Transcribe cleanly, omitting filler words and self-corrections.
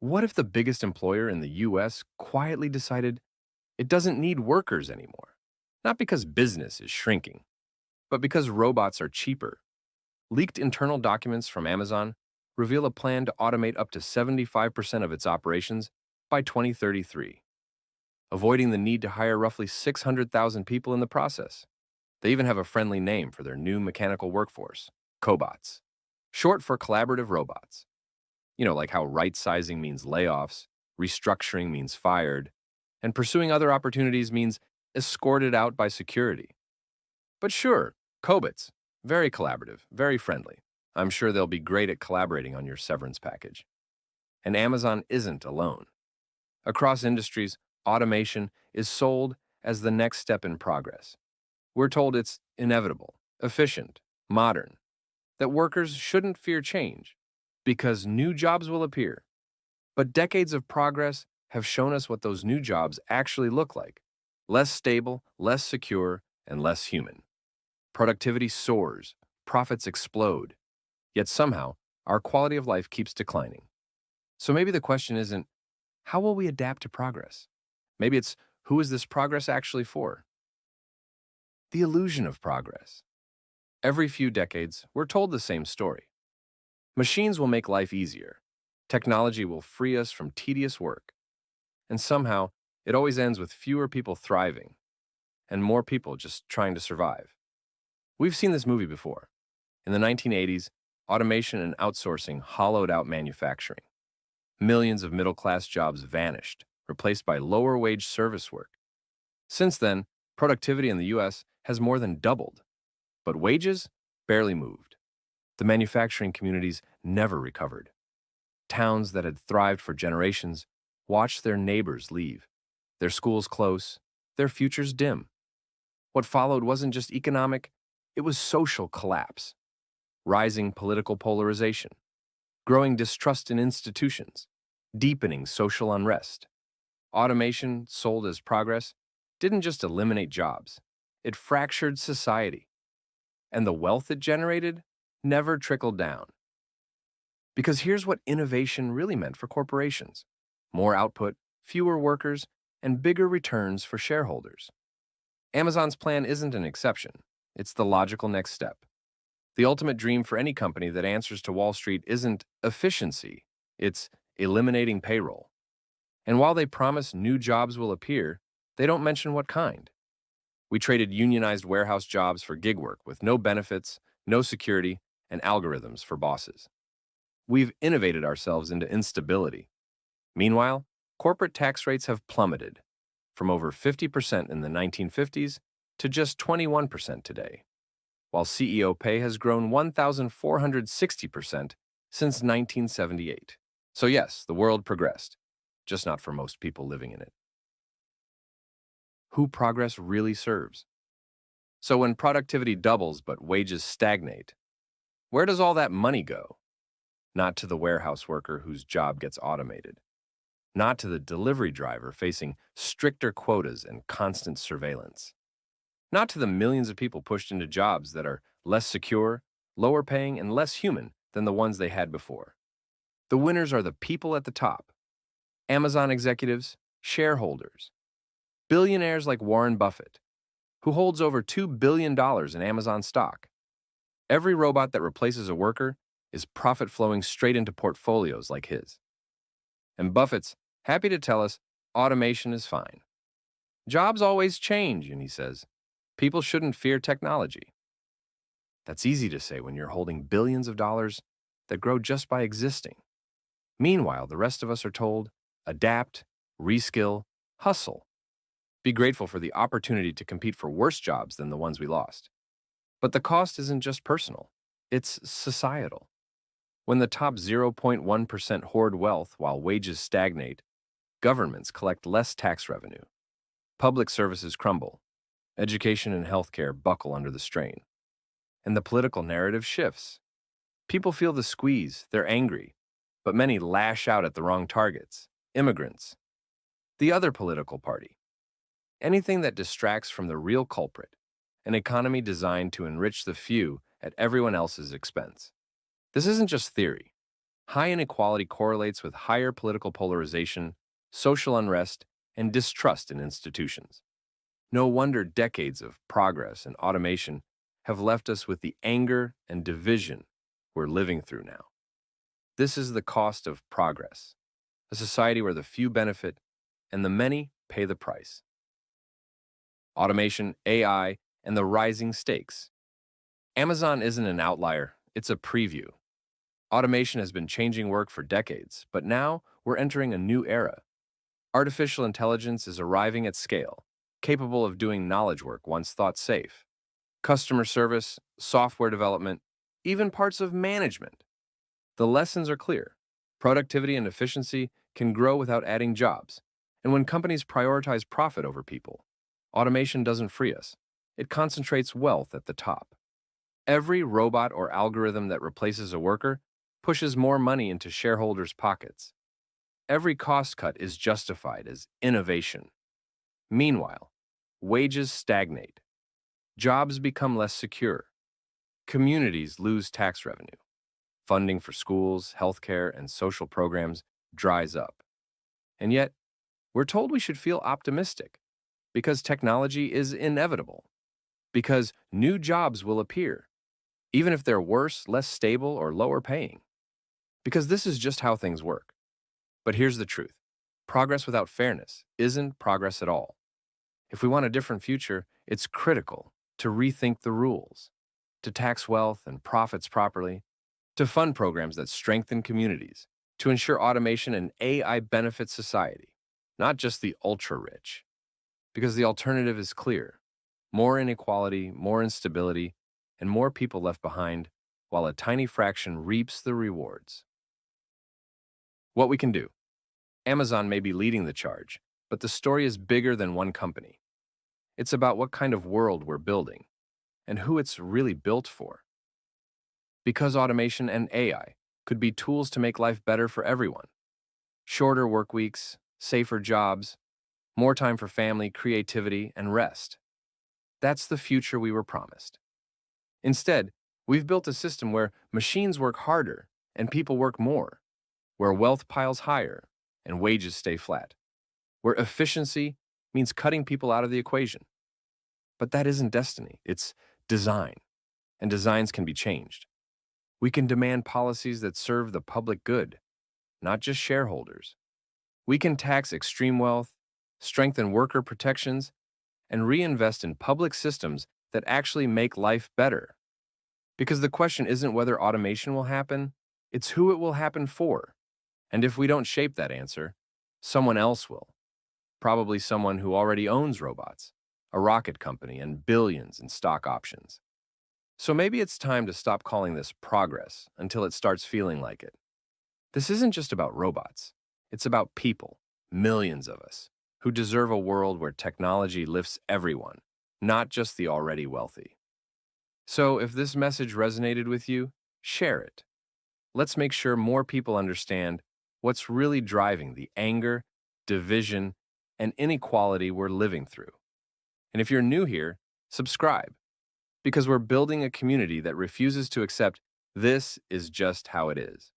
What if the biggest employer in the US quietly decided it doesn't need workers anymore? Not because business is shrinking, but because robots are cheaper. Leaked internal documents from Amazon reveal a plan to automate up to 75% of its operations by 2033, avoiding the need to hire roughly 600,000 people in the process. They even have a friendly name for their new mechanical workforce, Cobots, short for collaborative robots. Like how right sizing means layoffs, restructuring means fired, and pursuing other opportunities means escorted out by security. But sure, Cobots, very collaborative, very friendly. I'm sure they'll be great at collaborating on your severance package. And Amazon isn't alone. Across industries, automation is sold as the next step in progress. We're told it's inevitable, efficient, modern, that workers shouldn't fear change because new jobs will appear. But decades of progress have shown us what those new jobs actually look like: less stable, less secure, and less human. Productivity soars, profits explode, yet somehow our quality of life keeps declining. So maybe the question isn't, how will we adapt to progress? Maybe it's, who is this progress actually for? The illusion of progress. Every few decades, we're told the same story. Machines will make life easier. Technology will free us from tedious work. And somehow, it always ends with fewer people thriving and more people just trying to survive. We've seen this movie before. In the 1980s, automation and outsourcing hollowed out manufacturing. Millions of middle-class jobs vanished, replaced by lower-wage service work. Since then, productivity in the US has more than doubled, but wages barely moved. The manufacturing communities never recovered. Towns that had thrived for generations watched their neighbors leave, their schools close, their futures dim. What followed wasn't just economic, it was social collapse. Rising political polarization, growing distrust in institutions, deepening social unrest. Automation, sold as progress, didn't just eliminate jobs, it fractured society. And the wealth it generated never trickled down. Because here's what innovation really meant for corporations: more output, fewer workers, and bigger returns for shareholders. Amazon's plan isn't an exception, it's the logical next step. The ultimate dream for any company that answers to Wall Street isn't efficiency, it's eliminating payroll. And while they promise new jobs will appear, they don't mention what kind. We traded unionized warehouse jobs for gig work with no benefits, no security, and algorithms for bosses. We've innovated ourselves into instability. Meanwhile, corporate tax rates have plummeted from over 50% in the 1950s to just 21% today, while CEO pay has grown 1,460% since 1978. So yes, the world progressed, just not for most people living in it. Who progress really serves? So when productivity doubles but wages stagnate, where does all that money go? Not to the warehouse worker whose job gets automated, not to the delivery driver facing stricter quotas and constant surveillance, not to the millions of people pushed into jobs that are less secure, lower paying, and less human than the ones they had before. The winners are the people at the top: Amazon executives, shareholders, billionaires like Warren Buffett, who holds over $2 billion in Amazon stock. Every robot that replaces a worker is profit flowing straight into portfolios like his. And Buffett's happy to tell us automation is fine. Jobs always change, and he says, people shouldn't fear technology. That's easy to say when you're holding billions of dollars that grow just by existing. Meanwhile, the rest of us are told, adapt, reskill, hustle. Be grateful for the opportunity to compete for worse jobs than the ones we lost. But the cost isn't just personal, it's societal. When the top 0.1% hoard wealth while wages stagnate, governments collect less tax revenue. Public services crumble. Education and healthcare buckle under the strain. And the political narrative shifts. People feel the squeeze, they're angry, but many lash out at the wrong targets: immigrants, the other political party. Anything that distracts from the real culprit, an economy designed to enrich the few at everyone else's expense. This isn't just theory. High inequality correlates with higher political polarization, social unrest, and distrust in institutions. No wonder decades of progress and automation have left us with the anger and division we're living through now. This is the cost of progress, a society where the few benefit and the many pay the price. Automation, AI, and the rising stakes. Amazon isn't an outlier, it's a preview. Automation has been changing work for decades, but now we're entering a new era. Artificial intelligence is arriving at scale, capable of doing knowledge work once thought safe. Customer service, software development, even parts of management. The lessons are clear. Productivity and efficiency can grow without adding jobs. And when companies prioritize profit over people, automation doesn't free us. It concentrates wealth at the top. Every robot or algorithm that replaces a worker pushes more money into shareholders' pockets. Every cost cut is justified as innovation. Meanwhile, wages stagnate. Jobs become less secure. Communities lose tax revenue. Funding for schools, healthcare, and social programs dries up. And yet, we're told we should feel optimistic because technology is inevitable, because new jobs will appear, even if they're worse, less stable, or lower paying, because this is just how things work. But here's the truth. Progress without fairness isn't progress at all. If we want a different future, it's critical to rethink the rules, to tax wealth and profits properly, to fund programs that strengthen communities, to ensure automation and AI benefit society, not just the ultra-rich. Because the alternative is clear. More inequality, more instability, and more people left behind, while a tiny fraction reaps the rewards. What we can do. Amazon may be leading the charge, but the story is bigger than one company. It's about what kind of world we're building and who it's really built for. Because automation and AI could be tools to make life better for everyone. Shorter work weeks, safer jobs, more time for family, creativity, and rest. That's the future we were promised. Instead, we've built a system where machines work harder and people work more, where wealth piles higher and wages stay flat, where efficiency means cutting people out of the equation. But that isn't destiny, it's design, and designs can be changed. We can demand policies that serve the public good, not just shareholders. We can tax extreme wealth, strengthen worker protections, and reinvest in public systems that actually make life better. Because the question isn't whether automation will happen, it's who it will happen for. And if we don't shape that answer, someone else will. Probably someone who already owns robots, a rocket company, and billions in stock options. So maybe it's time to stop calling this progress until it starts feeling like it. This isn't just about robots. It's about people, millions of us, who deserve a world where technology lifts everyone, not just the already wealthy. So if this message resonated with you, share it. Let's make sure more people understand what's really driving the anger, division, and inequality we're living through. And if you're new here, subscribe, because we're building a community that refuses to accept this is just how it is.